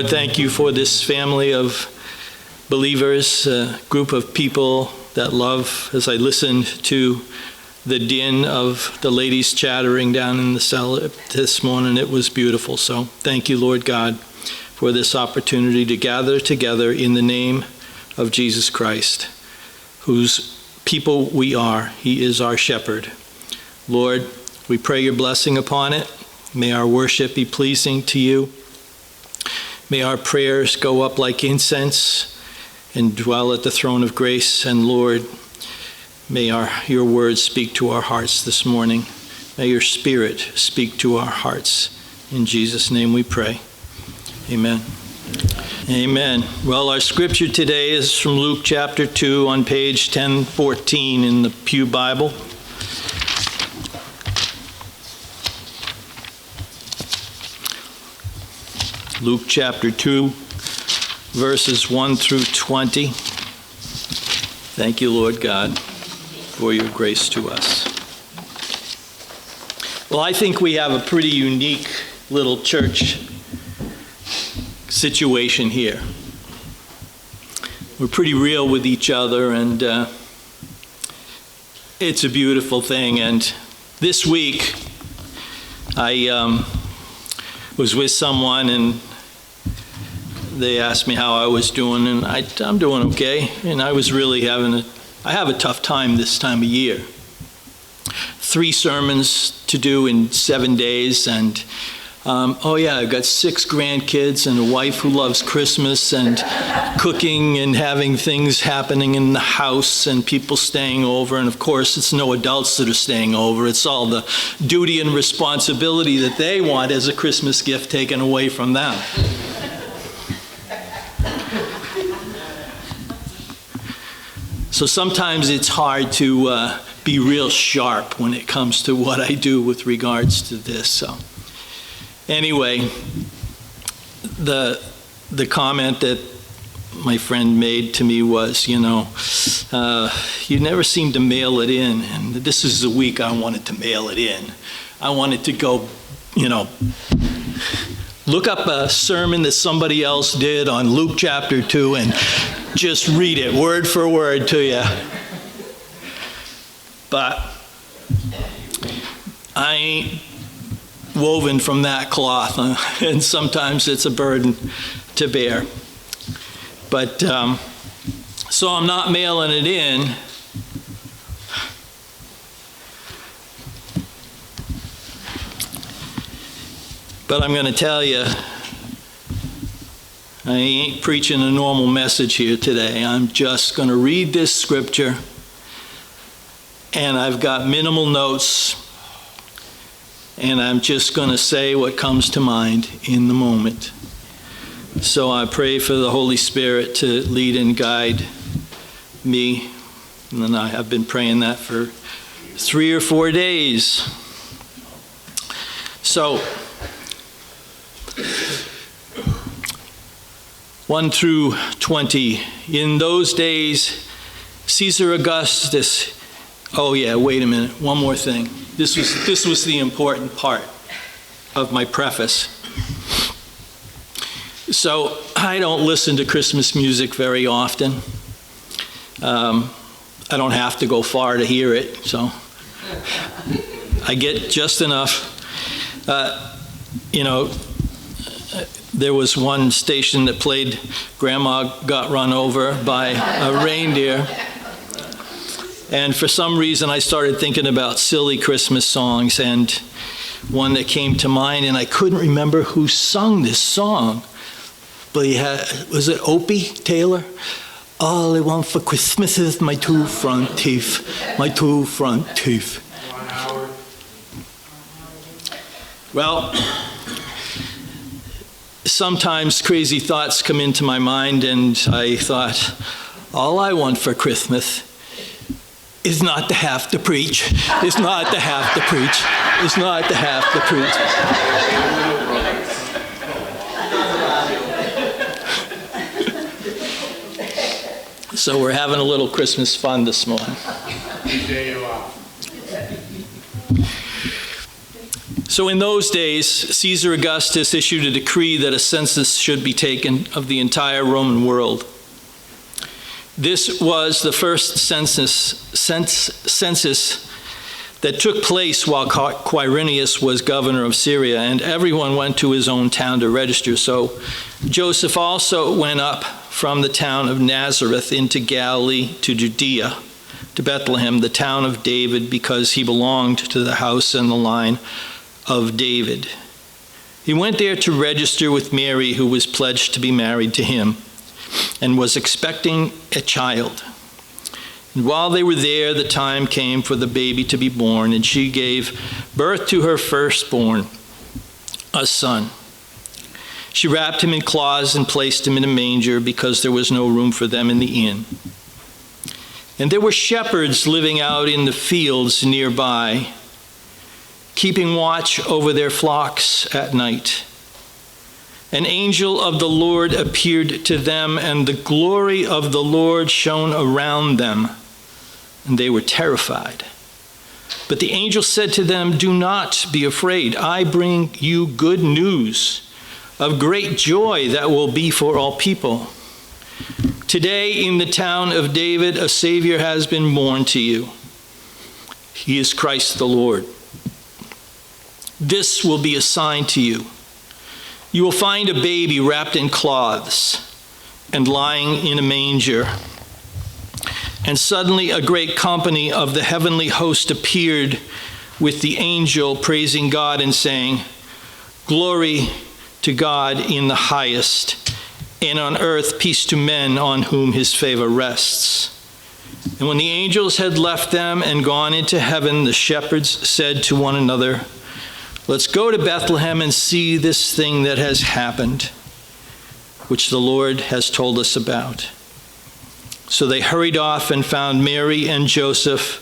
Lord, thank you for this family of believers, a group of people that love. As I listened to the din of the ladies chattering down in the cell this morning, it was beautiful. So thank you, Lord God, for this opportunity to gather together in the name of Jesus Christ, whose people we are. He is our shepherd. Lord, we pray your blessing upon it. May our worship be pleasing to you. May our prayers go up like incense and dwell at the throne of grace. And Lord, may your words speak to our hearts this morning. May your Spirit speak to our hearts. In Jesus' name we pray. Amen. Amen. Well, our scripture today is from Luke chapter 2 on page 1014 in the Pew Bible. Luke chapter 2, verses 1 through 20. Thank you, Lord God, for your grace to us. Well, I think we have a pretty unique little church situation here. We're pretty real with each other, and it's a beautiful thing. And this week, I was with someone, and they asked me how I was doing, and I'm doing okay. And I was really I have a tough time this time of year. 3 sermons to do in 7 days, and I've got 6 grandkids and a wife who loves Christmas and cooking and having things happening in the house and people staying over. And of course, it's no adults that are staying over. It's all the duty and responsibility that they want as a Christmas gift taken away from them. So sometimes it's hard to be real sharp when it comes to what I do with regards to this. So anyway, the comment that my friend made to me was, you never seem to mail it in. And this is the week I wanted to mail it in. I wanted to go, look up a sermon that somebody else did on Luke chapter 2 and just read it word for word to you. But I ain't woven from that cloth, and sometimes it's a burden to bear. But so I'm not mailing it in. But I'm going to tell you, I ain't preaching a normal message here today. I'm just going to read this scripture, and I've got minimal notes, and I'm just going to say what comes to mind in the moment. So I pray for the Holy Spirit to lead and guide me, and I have been praying that for 3 or 4 days. So 1 through 20. In those days, Caesar Augustus. Oh yeah, wait a minute. One more thing. This was the important part of my preface. So I don't listen to Christmas music very often. I don't have to go far to hear it, so I get just enough. There was one station that played Grandma Got Run Over by a Reindeer. And for some reason, I started thinking about silly Christmas songs, and one that came to mind, and I couldn't remember who sung this song, but was it Opie Taylor? All I want for Christmas is my 2 front teeth, my 2 front teeth. Well, sometimes crazy thoughts come into my mind, and I thought, all I want for Christmas is not to have to preach. It's not to have to preach. It's not to have to preach. So we're having a little Christmas fun this morning. So in those days, Caesar Augustus issued a decree that a census should be taken of the entire Roman world. This was the first census that took place while Quirinius was governor of Syria, and everyone went to his own town to register. So Joseph also went up from the town of Nazareth into Galilee to Judea, to Bethlehem, the town of David, because he belonged to the house and the line of David. He went there to register with Mary, who was pledged to be married to him and was expecting a child. And while they were there, the time came for the baby to be born, and she gave birth to her firstborn, a son. She wrapped him in cloths and placed him in a manger because there was no room for them in the inn. And there were shepherds living out in the fields nearby, keeping watch over their flocks at night. An angel of the Lord appeared to them, and the glory of the Lord shone around them, and they were terrified. But the angel said to them, "Do not be afraid. I bring you good news of great joy that will be for all people. Today in the town of David, a Savior has been born to you. He is Christ the Lord. This will be a sign to you. You will find a baby wrapped in cloths and lying in a manger." And suddenly a great company of the heavenly host appeared with the angel, praising God and saying, "Glory to God in the highest, and on earth peace to men on whom his favor rests." And when the angels had left them and gone into heaven, the shepherds said to one another, "Let's go to Bethlehem and see this thing that has happened, which the Lord has told us about." So they hurried off and found Mary and Joseph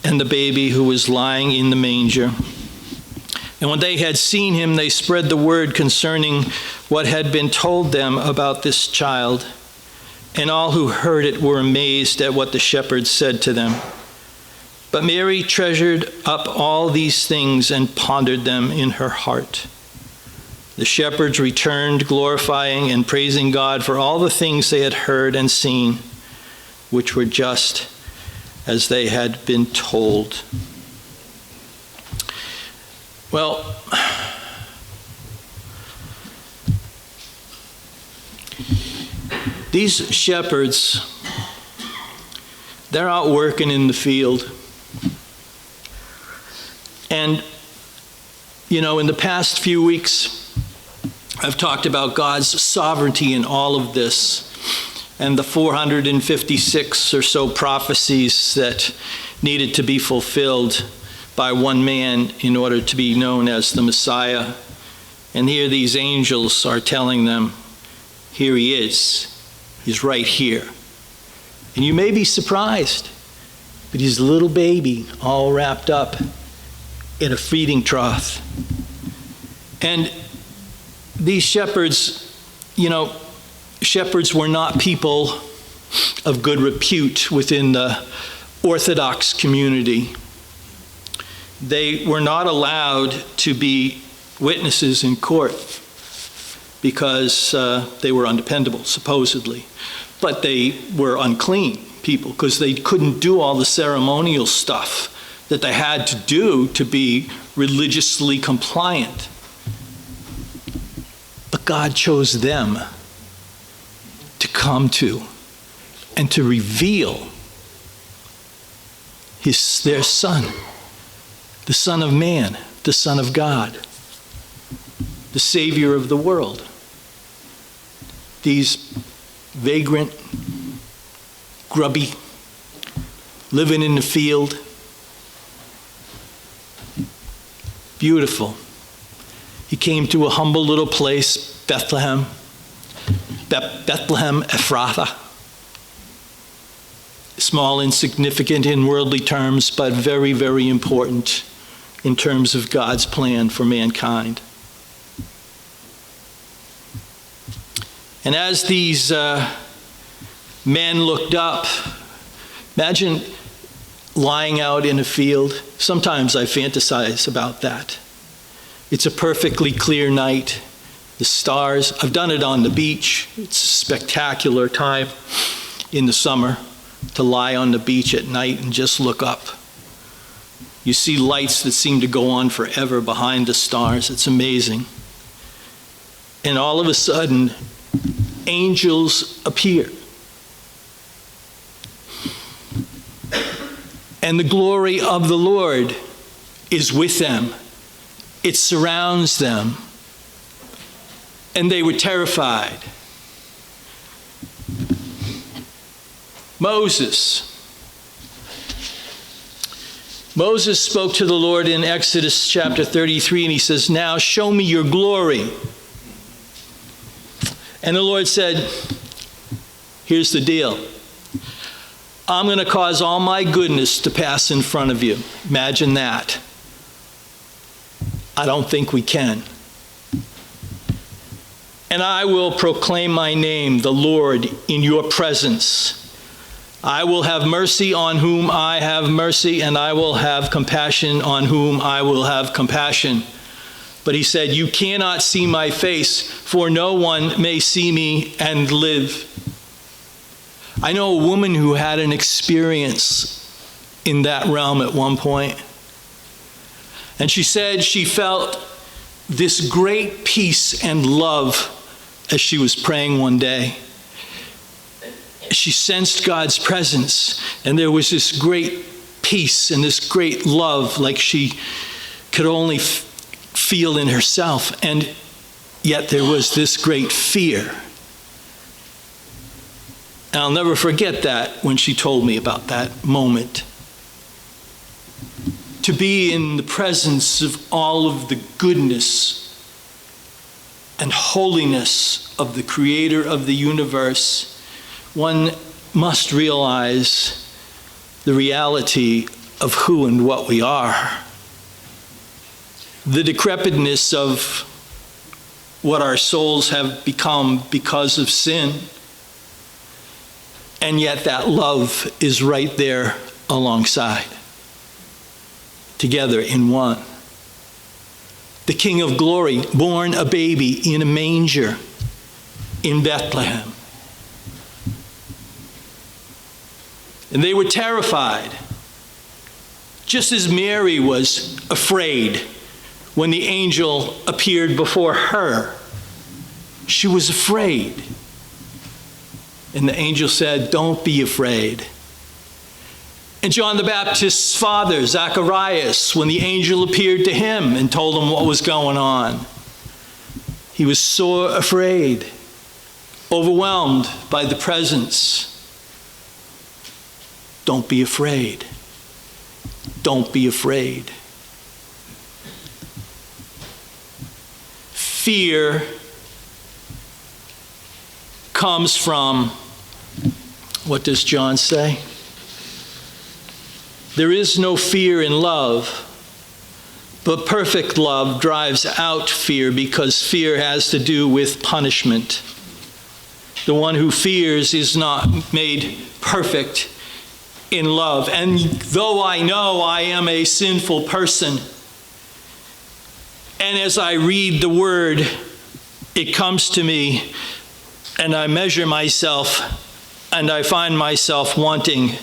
and the baby who was lying in the manger. And when they had seen him, they spread the word concerning what had been told them about this child. And all who heard it were amazed at what the shepherds said to them. But Mary treasured up all these things and pondered them in her heart. The shepherds returned, glorifying and praising God for all the things they had heard and seen, which were just as they had been told. Well, these shepherds, they're out working in the field. And, you know, in the past few weeks, I've talked about God's sovereignty in all of this, and the 456 or so prophecies that needed to be fulfilled by one man in order to be known as the Messiah. And here these angels are telling them, here he is. He's right here. And you may be surprised, but he's a little baby all wrapped up in a feeding trough. And these shepherds, you know, shepherds were not people of good repute within the Orthodox community. They were not allowed to be witnesses in court because they were undependable, supposedly. But they were unclean people because they couldn't do all the ceremonial stuff that they had to do to be religiously compliant. But God chose them to come to and to reveal their Son, the Son of Man, the Son of God, the Savior of the world. These vagrant, grubby, living in the field, beautiful. He came to a humble little place, Bethlehem Ephrathah. Small, insignificant in worldly terms, but very, very important in terms of God's plan for mankind. And as these men looked up, imagine lying out in a field. Sometimes I fantasize about that. It's a perfectly clear night. The stars, I've done it on the beach. It's a spectacular time in the summer to lie on the beach at night and just look up. You see lights that seem to go on forever behind the stars. It's amazing. And all of a sudden, angels appear. And the glory of the Lord is with them. It surrounds them. And they were terrified. Moses spoke to the Lord in Exodus chapter 33, and he says, "Now show me your glory." And the Lord said, "Here's the deal. I'm going to cause all my goodness to pass in front of you." Imagine that. I don't think we can. "And I will proclaim my name, the Lord, in your presence. I will have mercy on whom I have mercy, and I will have compassion on whom I will have compassion." But he said, "You cannot see my face, for no one may see me and live." I know a woman who had an experience in that realm at one point. And she said she felt this great peace and love as she was praying one day. She sensed God's presence, and there was this great peace and this great love like she could only feel in herself. And yet there was this great fear. And I'll never forget that when she told me about that moment. To be in the presence of all of the goodness and holiness of the Creator of the universe, one must realize the reality of who and what we are. The decrepitness of what our souls have become because of sin. And yet that love is right there alongside, together in one. The King of Glory, born a baby in a manger in Bethlehem. And they were terrified, just as Mary was afraid when the angel appeared before her. She was afraid. And the angel said, "Don't be afraid." And John the Baptist's father, Zacharias, when the angel appeared to him and told him what was going on, he was so afraid, overwhelmed by the presence. Don't be afraid. Don't be afraid. Fear comes from, what does John say? There is no fear in love, but perfect love drives out fear, because fear has to do with punishment. The one who fears is not made perfect in love. And though I know I am a sinful person, and as I read the word, it comes to me, and I measure myself, and I find myself wanting.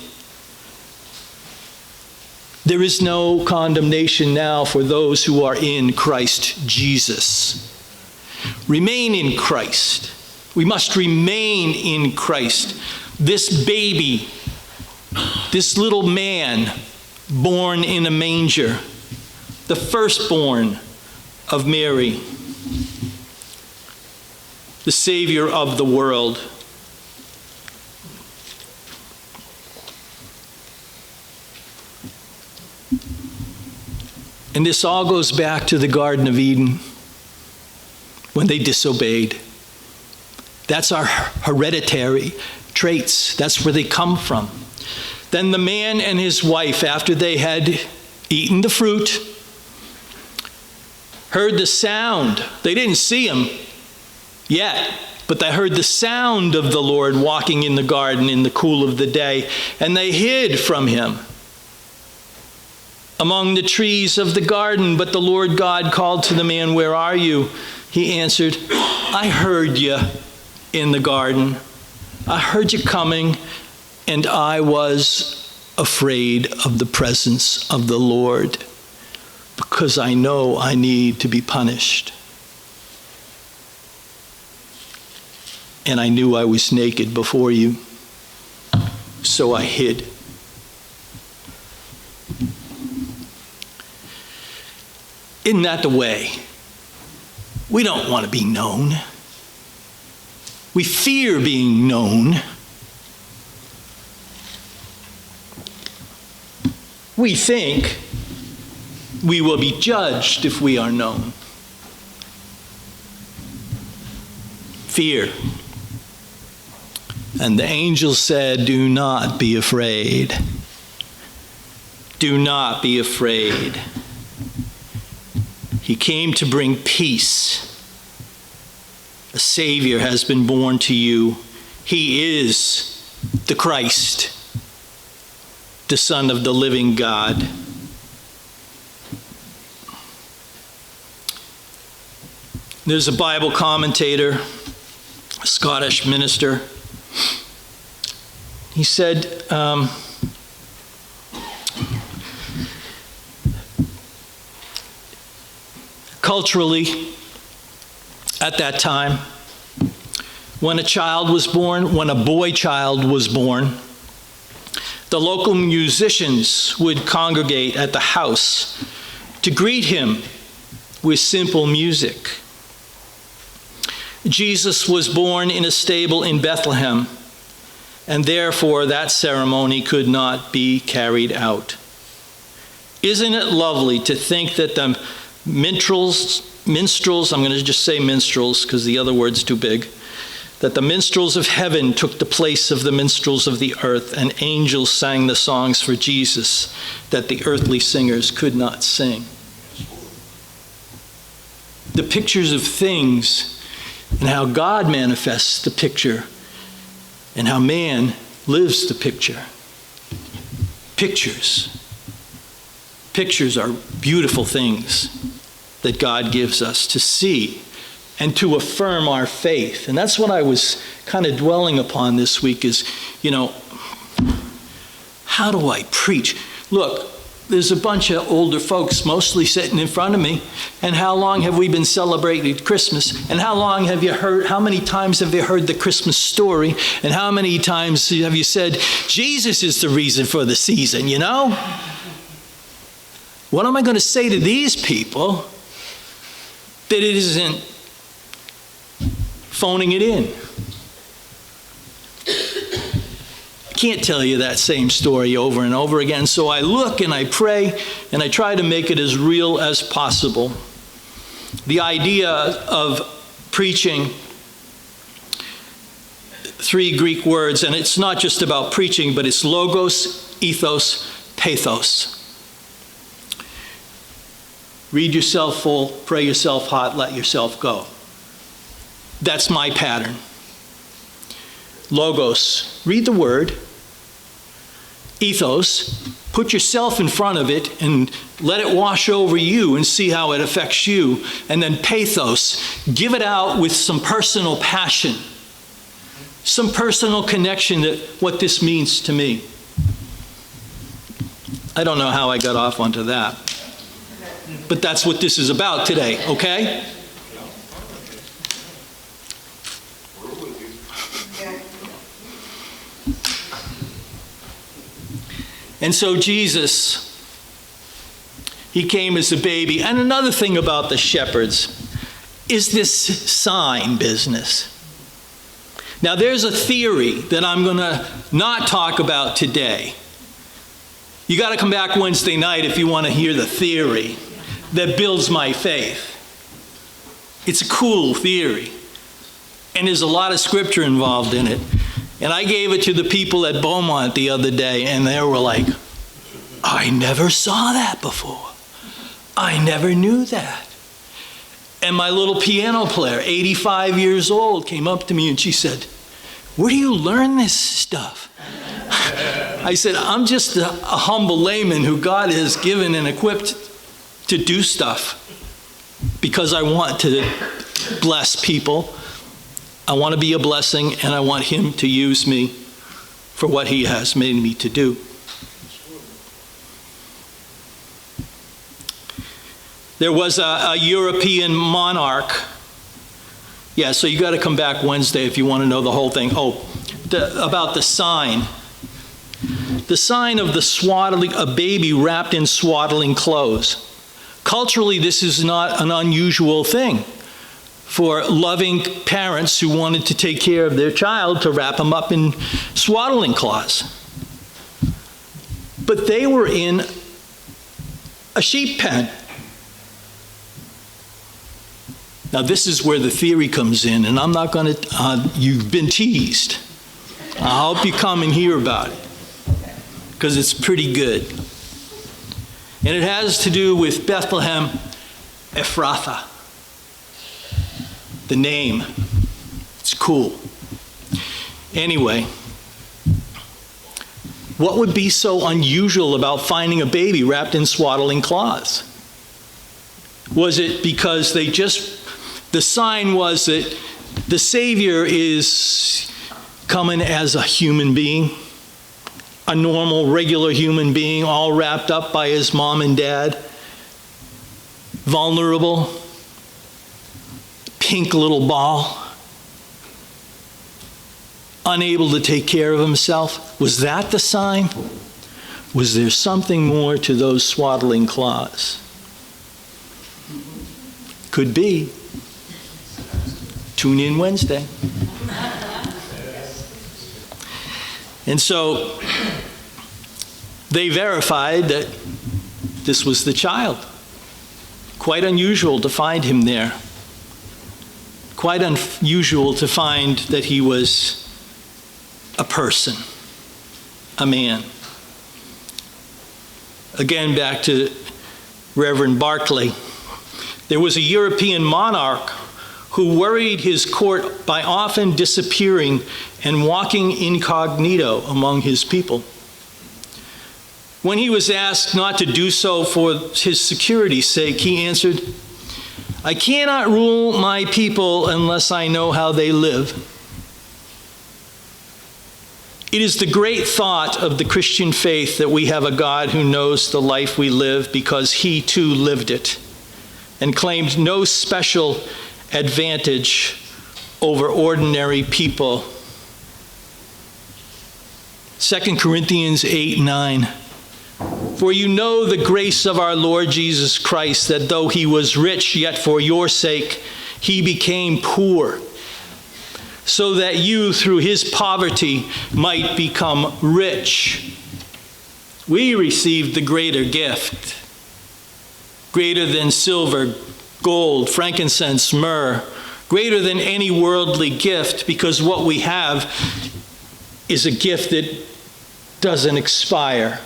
There is no condemnation now for those who are in Christ Jesus. Remain in Christ. We must remain in Christ. This baby, this little man born in a manger, the firstborn of Mary, the Savior of the world. And this all goes back to the Garden of Eden when they disobeyed. That's our hereditary traits. That's where they come from. Then the man and his wife, after they had eaten the fruit, heard the sound. They didn't see him yet, but they heard the sound of the Lord walking in the garden in the cool of the day, and they hid from him. among the trees of the garden. But the Lord God called to the man, where are you? He answered, I heard you in the garden. I heard you coming, and I was afraid of the presence of the Lord, because I know I need to be punished. And I knew I was naked before you, so I hid. Isn't that the way? We don't want to be known. We fear being known. We think we will be judged if we are known. Fear. And the angel said, do not be afraid. Do not be afraid. He came to bring peace. A Savior has been born to you. He is the Christ, the Son of the living God. There's a Bible commentator, a Scottish minister. He said, culturally, at that time, when a child was born, when a boy child was born, the local musicians would congregate at the house to greet him with simple music. Jesus was born in a stable in Bethlehem, and therefore that ceremony could not be carried out. Isn't it lovely to think that the minstrels, I'm going to just say minstrels because the other word's too big, that the minstrels of heaven took the place of the minstrels of the earth, and angels sang the songs for Jesus that the earthly singers could not sing. The pictures of things and how God manifests the picture and how man lives the picture. Pictures. Pictures are beautiful things that God gives us to see and to affirm our faith. And that's what I was kind of dwelling upon this week is, how do I preach? Look, there's a bunch of older folks mostly sitting in front of me. And how long have we been celebrating Christmas? And how many times have you heard the Christmas story? And how many times have you said, Jesus is the reason for the season, What am I going to say to these people that it isn't phoning it in? I can't tell you that same story over and over again. So I look and I pray and I try to make it as real as possible. The idea of preaching, 3 Greek words, and it's not just about preaching, but it's logos, ethos, pathos. Read yourself full, pray yourself hot, let yourself go. That's my pattern. Logos, read the word. Ethos, put yourself in front of it and let it wash over you and see how it affects you. And then pathos, give it out with some personal passion, some personal connection to what this means to me. I don't know how I got off onto that, but that's what this is about today, okay? And so Jesus, he came as a baby. And another thing about the shepherds is this sign business. Now there's a theory that I'm going to not talk about today. You got to come back Wednesday night if you want to hear the theory that builds my faith. It's a cool theory. And there's a lot of scripture involved in it. And I gave it to the people at Beaumont the other day, and they were like, I never saw that before. I never knew that. And my little piano player, 85 years old, came up to me and she said, where do you learn this stuff? I said, I'm just a humble layman who God has given and equipped to do stuff because I want to bless people. I want to be a blessing, and I want him to use me for what he has made me to do. There was a European monarch. Yeah, so you got to come back Wednesday if you want to know the whole thing. About the sign. The sign of a baby wrapped in swaddling clothes. Culturally, this is not an unusual thing for loving parents who wanted to take care of their child to wrap them up in swaddling cloths. But they were in a sheep pen. Now, this is where the theory comes in, and I'm not going to, you've been teased. I hope you come and hear about it, because it's pretty good. And it has to do with Bethlehem Ephrathah. The name. It's cool. Anyway, what would be so unusual about finding a baby wrapped in swaddling cloths? Was it because the sign was that the Savior is coming as a human being, a normal, regular human being, all wrapped up by his mom and dad, vulnerable, pink little ball, unable to take care of himself? Was that the sign? Was there something more to those swaddling cloths? Could be. Tune in Wednesday. And so they verified that this was the child. Quite unusual to find him there. Quite unusual to find that he was a person, a man. Again, back to Reverend Barclay. There was a European monarch who worried his court by often disappearing and walking incognito among his people. When he was asked not to do so for his security's sake, he answered, "I cannot rule my people unless I know how they live." It is the great thought of the Christian faith that we have a God who knows the life we live because he too lived it and claimed no special advantage over ordinary people. 2 Corinthians 8:9. For you know the grace of our Lord Jesus Christ, that though he was rich, yet for your sake he became poor, so that you through his poverty might become rich. We received the greater gift, greater than silver, gold, frankincense, myrrh, greater than any worldly gift, because what we have is a gift that doesn't expire,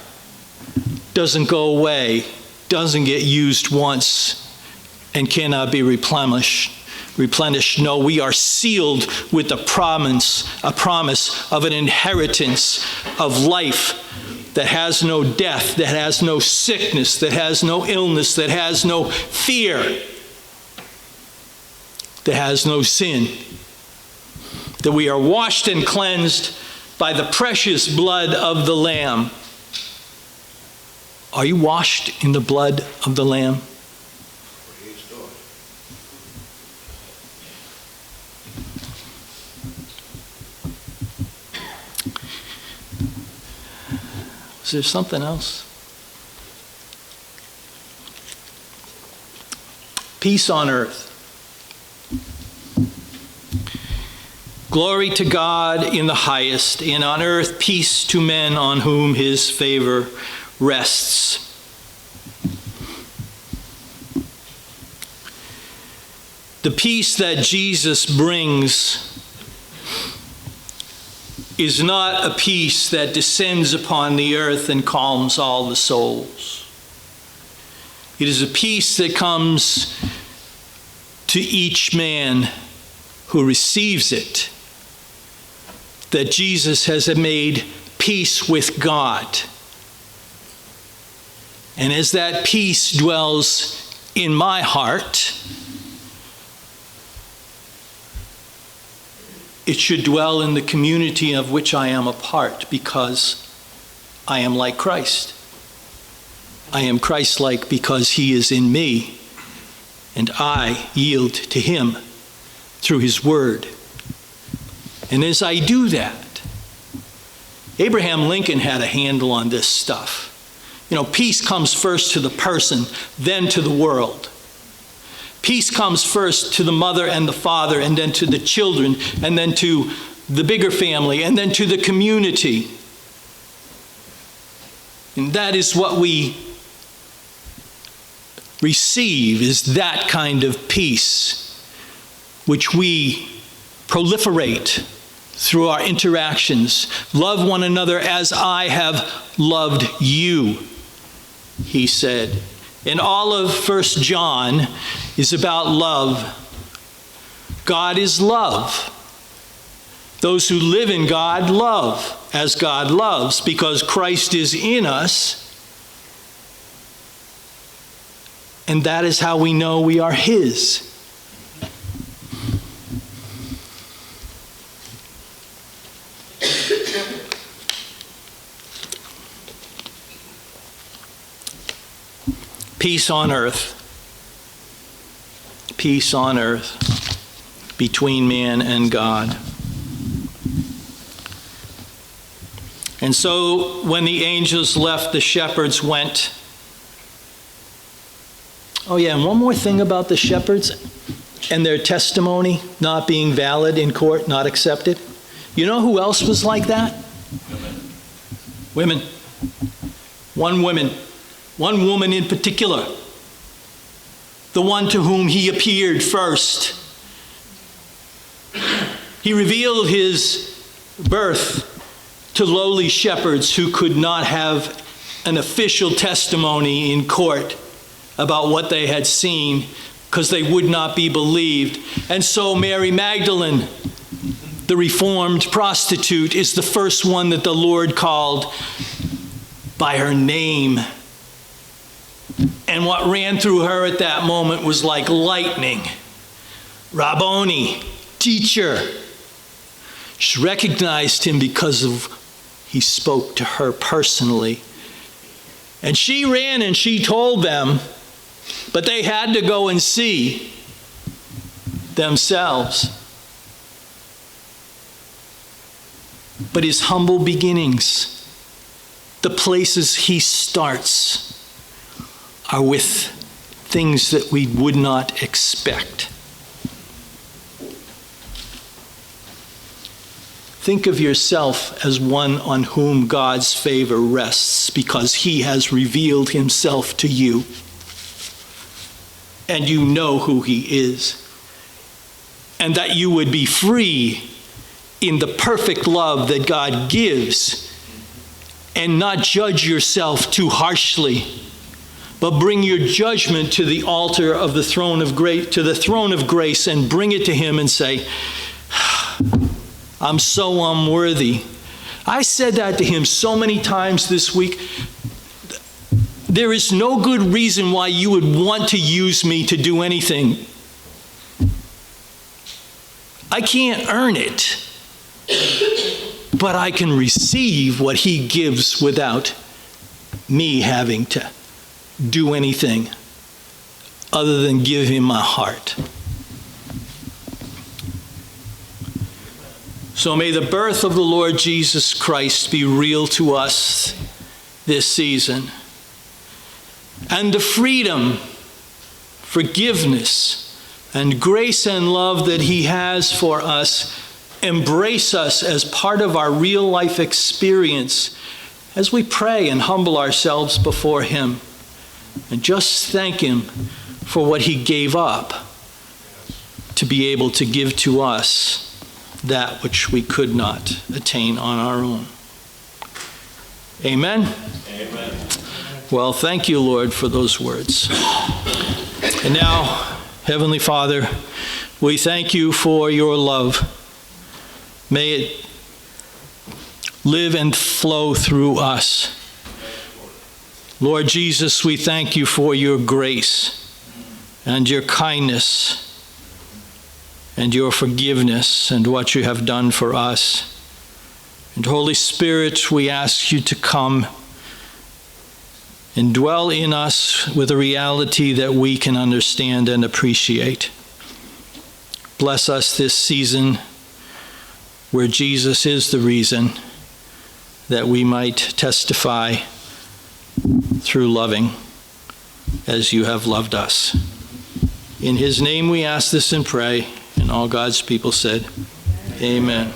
doesn't go away, doesn't get used once, and cannot be replenished. No, we are sealed with a promise of an inheritance of life that has no death, that has no sickness, that has no illness, that has no fear, that has no sin. That we are washed and cleansed by the precious blood of the Lamb. Are you washed in the blood of the Lamb? Is there something else? Peace on earth. Glory to God in the highest, and on earth peace to men on whom his favor rests. The peace that Jesus brings is not a peace that descends upon the earth and calms all the souls. It is a peace that comes to each man who receives it, that Jesus has made peace with God. And as that peace dwells in my heart, it should dwell in the community of which I am a part, because I am like Christ. I am Christ-like because he is in me, and I yield to him through his word. And as I do that, Abraham Lincoln had a handle on this stuff. You know, peace comes first to the person, then to the world. Peace comes first to the mother and the father, and then to the children, and then to the bigger family, and then to the community. And that is what we receive, is that kind of peace, which we proliferate through our interactions. Love one another as I have loved you, he said. And all of 1 John is about love. God is love. Those who live in God love as God loves, because Christ is in us. And that is how we know we are his. Peace on earth. Peace on earth between man and God. And so when the angels left, the shepherds went. Oh yeah, and one more thing about the shepherds and their testimony not being valid in court, not accepted. You know who else was like that? Women. One woman in particular. The one to whom he appeared first. He revealed his birth to lowly shepherds who could not have an official testimony in court about what they had seen, because they would not be believed. And so Mary Magdalene, the reformed prostitute, is the first one that the Lord called by her name. And what ran through her at that moment was like lightning. Rabboni, teacher. She recognized him because of he spoke to her personally. And she ran and she told them, but they had to go and see themselves. But his humble beginnings, the places he starts, are with things that we would not expect. Think of yourself as one on whom God's favor rests, because he has revealed himself to you. And you know who he is. And that you would be free in the perfect love that God gives, and not judge yourself too harshly, but bring your judgment to the altar of the throne of grace, to the throne of grace, and bring it to him and say, I'm so unworthy. I said that to him so many times this week. There is no good reason why you would want to use me to do anything. I can't earn it, but I can receive what he gives without me having to do anything other than give him my heart. So may the birth of the Lord Jesus Christ be real to us this season. And the freedom, forgiveness, and grace and love that he has for us embrace us as part of our real life experience as we pray and humble ourselves before him and just thank him for what he gave up to be able to give to us that which we could not attain on our own. Amen? Amen. Well, thank you, Lord, for those words. And now, Heavenly Father, we thank you for your love. May it live and flow through us. Lord Jesus, we thank you for your grace and your kindness and your forgiveness and what you have done for us. And Holy Spirit, we ask you to come and dwell in us with a reality that we can understand and appreciate. Bless us this season where Jesus is the reason, that we might testify through loving as you have loved us. In his name we ask this and pray, and all God's people said, Amen.